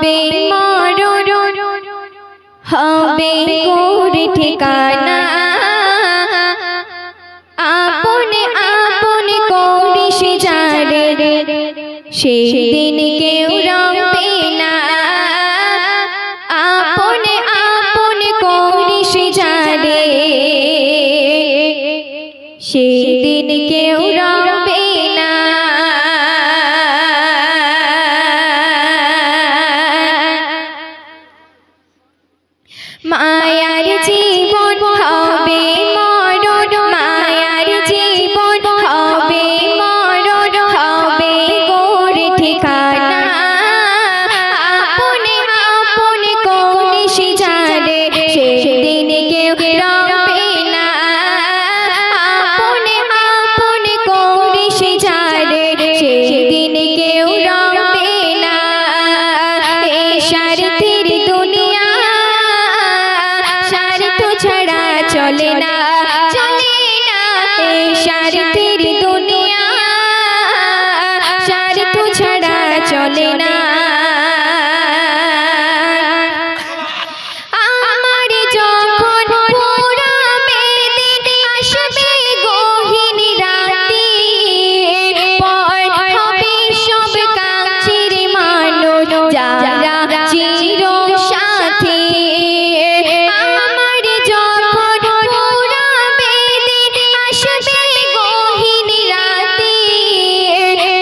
হবে মরণ হবে গোর ঠিকানা আপনে আপনে করিস যারে সেই দিন কেউ রবে না আপনে আপনে করিস যারে সেই দিন কেউ রবে না মায়ার জীবন হবে মরণ মায়ার জীবন হবে মরণ হবে গোর ঠিকানা আপনে আপনে করিস যারে সেদিন কেউ রবে না আপনে আপনে করিস যারে সেদিন কেউ রবে না এই স্বার্থের দুনিয়া স্বার্থ ছাড়া চলে না এই স্বার্থের দুনিয়া স্বার্থ ছাড়া চলে না আমার যখন পোড়াবে দিন আসবে গহীন রাতি পর হবে সব কাছের মানুষ যারা চির সাথী আমার যখন পোড়াবে দিন আসবে গহীন রাতি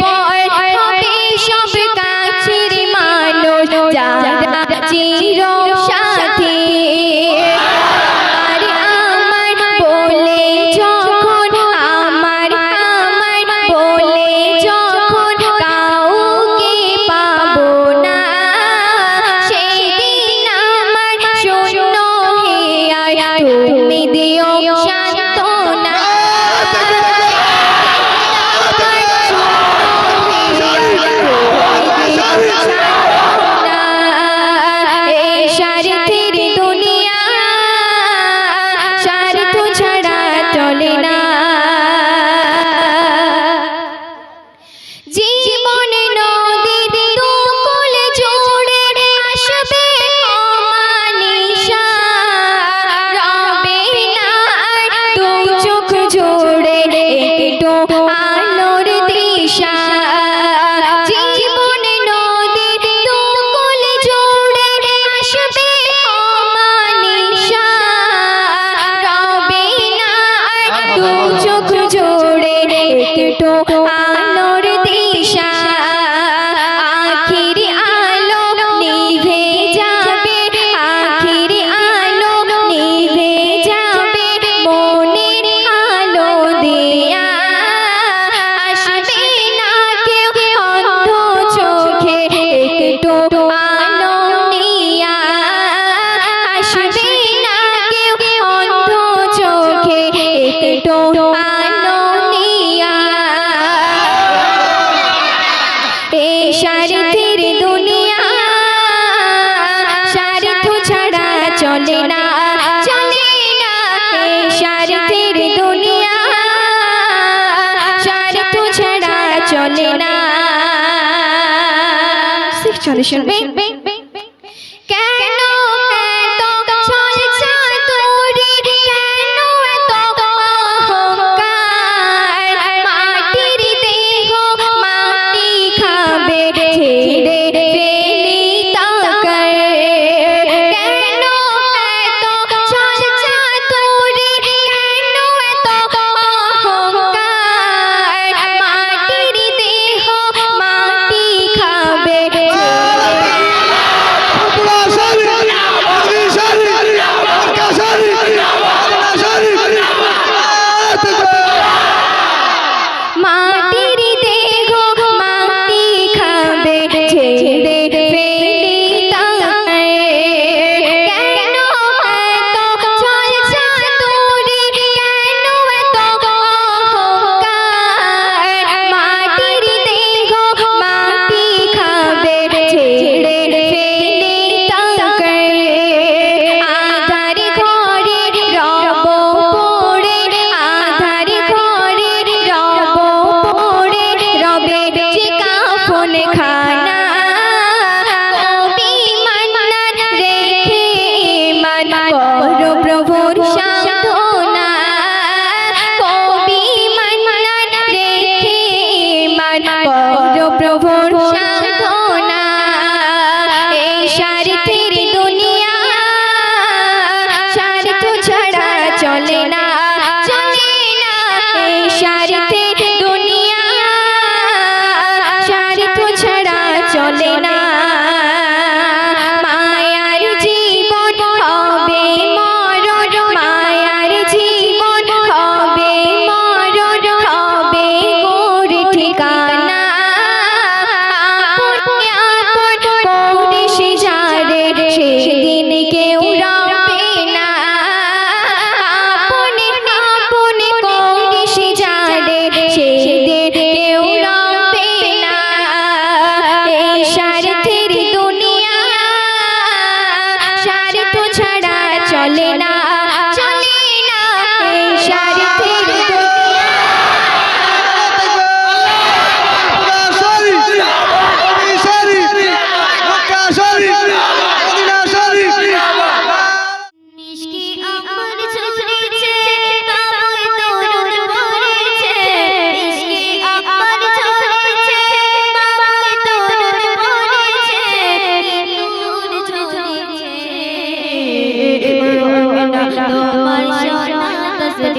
পর হবে সব কাছের মানুষ যারা চির সাথী আর আমার বলে যখন আমার বলে যখন কাউকে পাবো না সেই দিন আমার শূন্য হে তুমি দিও সান্ত্বনা এই স্বার্থের দুনিয়া স্বার্থ ছাড়া চলে না জীবনে নদীর দুকুল জুড়ে আসবে অমানিসা রবে না দু চোখ জুড়ে একটু আলোর দিশা জীবনে নদীর দুকুল জুড়ে আসবে অমানিসা রবে না দু চোখ জুড়ে একটু আলোর দিশা আখির আলো নিভে যাবে আখির আলো নিভে যাবে মনের আলো দিয়া আসবে না কেউ অন্ধ চোখে একটু আলো নিয়া আসবে না কেউ অন্ধ চোখে একটু আলো নিয়া এই স্বার্থের দুনিয়া স্বার্থ ছাড়া চলে না এই স্বার্থের দুনিয়া স্বার্থ ছাড়া চলে না চলে শুনবে কেন এত চলছা তোরে কেন এত অহংকার মাটির দেহ মাটি খাবে ছেড়ে ফেলি তাকার কেন এত চলছা তোরে কেন এত অহংকার মাটির দেহ মাটি খাবে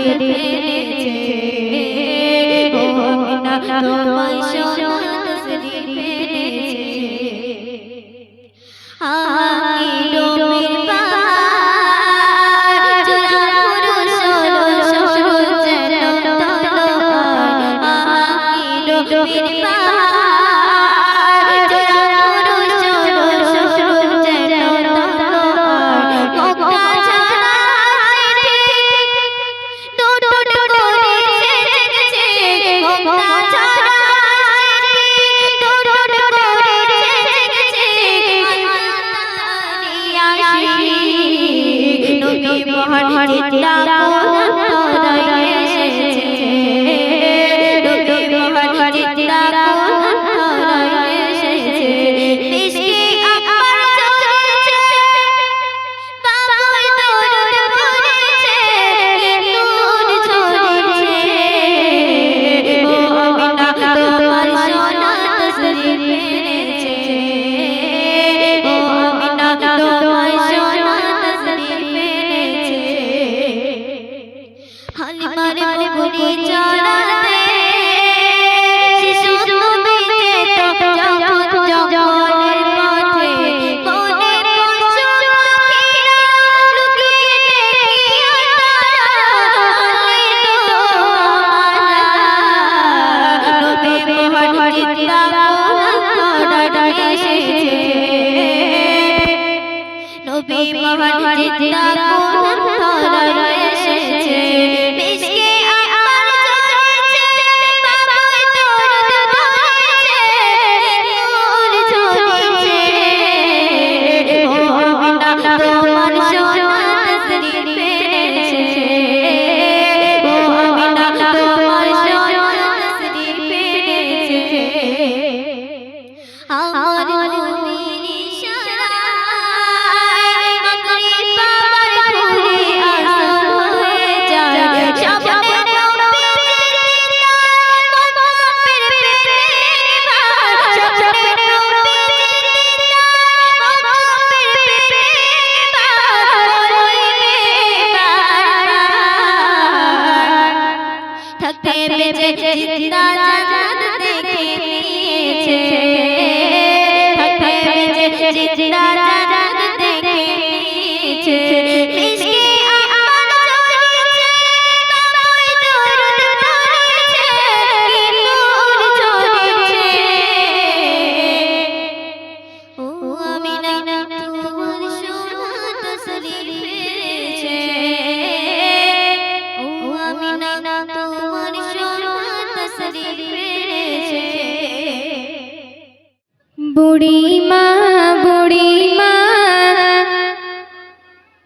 ফেলেছে ও আমিনা তোমার সোনা তসরির ফেলেছে নবীর পাহাড় জোড়া পুরুষ সরু যেন তলোয়ার নবীর পাহাড় জোড়া পুরুষ সরু যেন তলোয়ার মক্কা ছাড়া দুটো করে জেগেছে মক্কা ছাড়া দুটো করে জেগেছে নবী মহান জিন্দা কোরআন এসেছে নবী মহান জিন্দা কোরআন এসেছে মিষ্টি আকবর চলেছে বাবুই দরুদ পড়েছে নূর ঝরেছে ও আমিনা তোমার সোনা তসরির ফেলেছে ও আমিনা তোমার সোনা তসরির ফেলেছে হালিমার বুকুরি চড়াতে শিশু নবীতে তো যখন জঙ্গলের পথে বনের পশু পাখিরা লুকিয়ে দেখিয়া তারা নবী মহান জিন্দা কোরআন এসেছে নবী মহান জিন্দা কোরআন এসেছে মিষ্টি আকবর চলেছে বাবুই দরুদ পড়েছে নূর ঝরেছে ও আমিনা তোমার সোনা তসরির ফেলেছে ও আমিনা তোমার সোনা তসরির ফেলেছে আমার নবীর ইশারায় মাগরিব বাবার ঘুরে আসর হয়ে যায় স্বপ্নে নবী জিন্দা মুসাফির প্রেমের ভার স্বপ্নে নবী জিন্দা মুসাফির প্রেমের ভার হইবে বারবার থাকতে বেঁচে জিন্দা জান্নাত দেখে নিয়েছে থাকতে বেঁচে জিন্দা জান্নাত দেখে নিয়েছে মিষ্টি আকবর চলেছে বাবুই দরুদ পড়েছে নূর ঝরেছে ও আমিনা তোমার সোনা তসরির ফেলেছে ও আমিনা তোমার সোনা তসরির ফেলেছে বুড়ি মা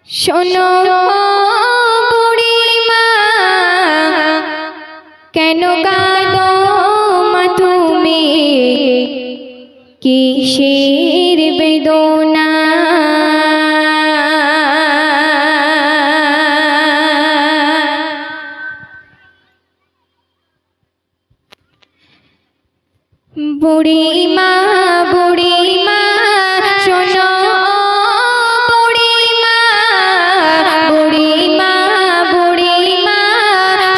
শোনো বুড়ি মা কেন কাঁদো মা তুমি কিসের বেদনা বুড়ি মা শোনো বুড়ি মা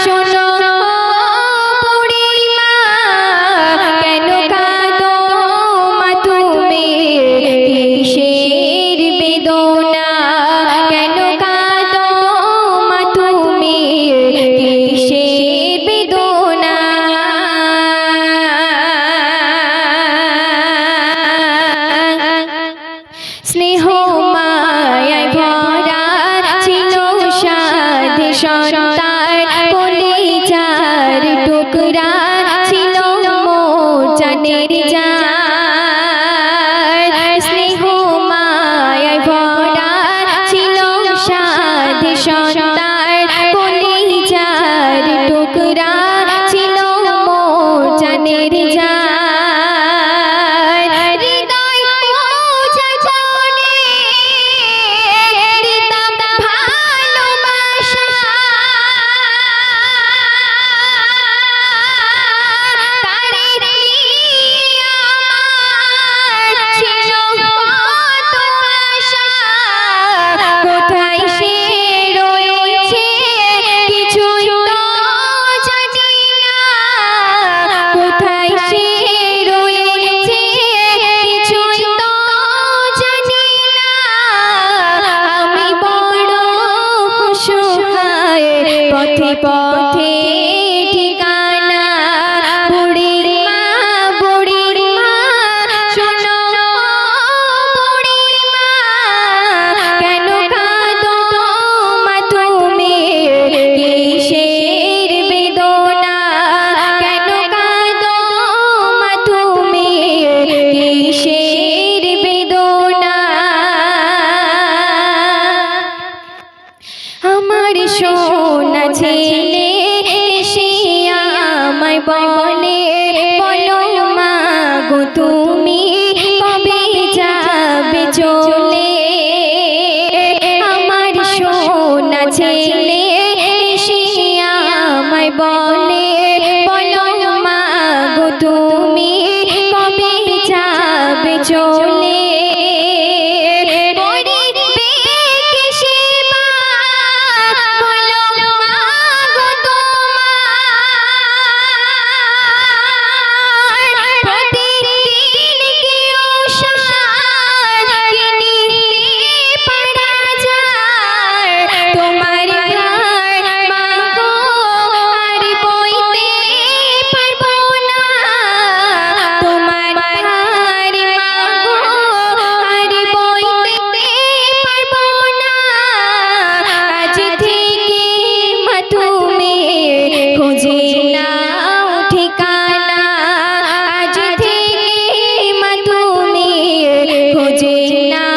শোনো বুড়ি মা কেন কাঁদো মা তুমি কিসের বেদনা কেন কাঁদো মা তুমি কিসের বেদনা স্নেহ মায়ায় ভরা ছিল সাধে সন্তান কলিজার টুকরা ছিল মোর জানের জান স্নেহ মায়ায় ভরা ছিল সাধে সন্তান কলিজার টুকরা ছিল মোর জানের জান হৃদয় বোঝা পথে ঠিকানা বুড়ির মা শোনো বুড়ির মা কেন কাঁদো মা তুমি কিসের বেদনা কেন কাঁদো মা তুমি কিসের বেদনা আমার সোনা ছেলে এসে আমায় বলে বলো মা গো তুমি কবে যাবে চলে আমার সোনা ছেলে এসে আমায় বলে বলো মা গো তুমি কবে যাবে চলে খুঁজে না